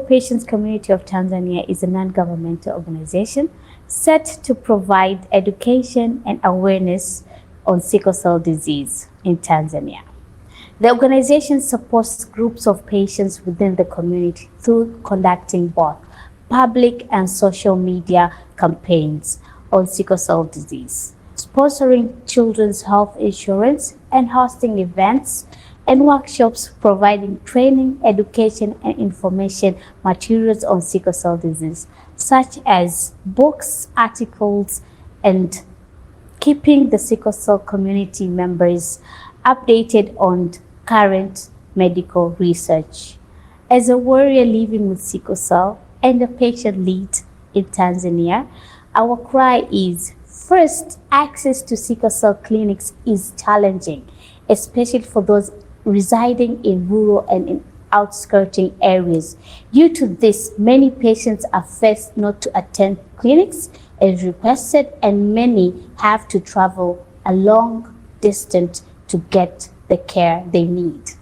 Patients Community of Tanzania is a non-governmental organization set to provide education and awareness on sickle cell disease in Tanzania. The organization supports groups of patients within the community through conducting both public and social media campaigns on sickle cell disease, sponsoring children's health insurance, and hosting events and workshops providing training, education, and information materials on sickle cell disease, such as books, articles, and keeping the sickle cell community members updated on current medical research. As a warrior living with sickle cell and a patient lead in Tanzania, our cry is, first, access to sickle cell clinics is challenging, especially for those residing in rural and in outskirting areas. Due to this, many patients are forced not to attend clinics as requested, and many have to travel a long distance to get the care they need.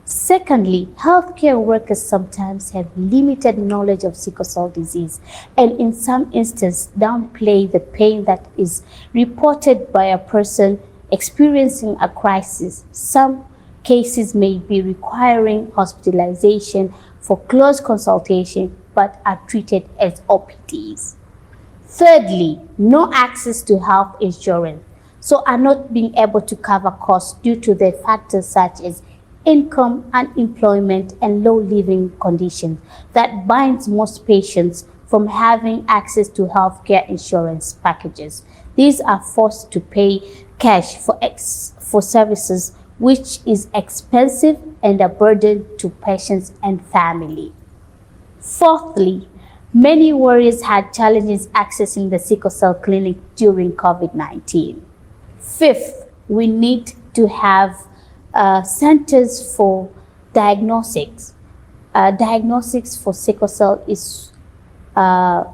Secondly, healthcare workers sometimes have limited knowledge of sickle cell disease and in some instances downplay the pain that is reported by a person experiencing a crisis. Some cases may be requiring hospitalization for close consultation but are treated as OPDs. Thirdly, no access to health insurance, so are not being able to cover costs due to the factors such as income, unemployment, and low living conditions that binds most patients from having access to healthcare insurance packages. These are forced to pay cash for services, which is expensive and a burden to patients and family. Fourthly, many warriors had challenges accessing the sickle cell clinic during COVID-19. Fifth, we need to have centers for diagnostics. Diagnostics for sickle cell is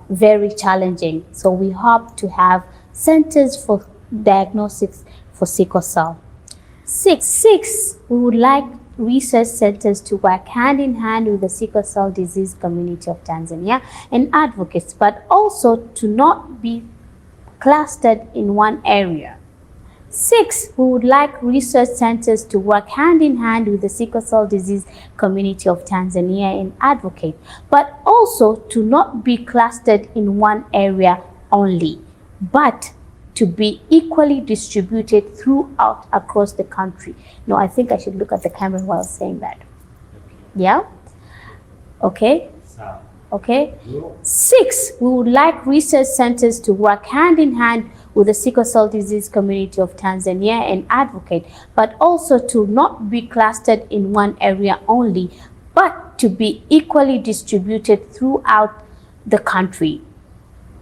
very challenging, so we hope to have centers for diagnostics for sickle cell. Six, we would like research centers to work hand in hand with the sickle cell disease community of Tanzania and advocates, but also to not be clustered in one area. 6, we would like research centers to work hand in hand with the sickle cell disease community of Tanzania and advocate, but also to not be clustered in one area only, but to be equally distributed throughout across the country. No, I think I should look at the camera while saying that. Yeah? Okay? Okay. 6, we would like research centers to work hand in hand with the sickle cell disease community of Tanzania and advocate, but also to not be clustered in one area only, but to be equally distributed throughout the country.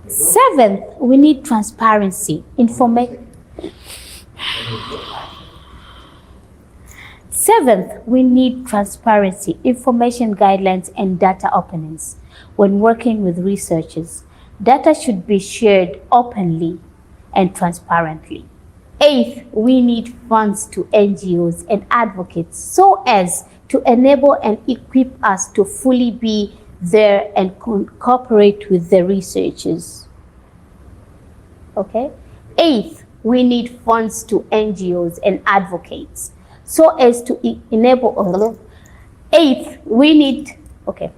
7th, we need transparency, information. 7th, we need transparency, information guidelines, and data openness. When working with researchers, data should be shared openly and transparently. 8th, we need funds to NGOs and advocates so as to enable and equip us to fully be there and cooperate with the researchers. Okay? 8th, we need funds to NGOs and advocates so as to enable. 8th, we need, okay.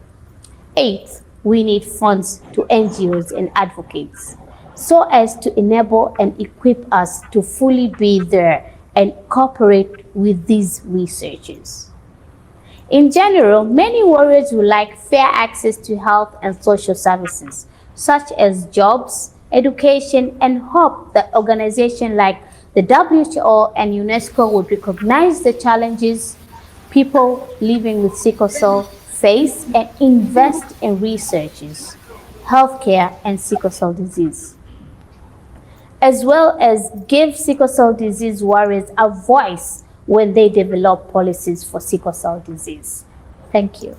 8th, we need funds to NGOs and advocates so as to enable and equip us to fully be there and cooperate with these researchers. In general, many warriors would like fair access to health and social services, such as jobs, education, and hope that organizations like the WHO and UNESCO would recognize the challenges people living with sickle cell face and invest in researches, healthcare, and sickle cell disease, as well as give sickle cell disease warriors a voice when they develop policies for sickle cell disease. Thank you.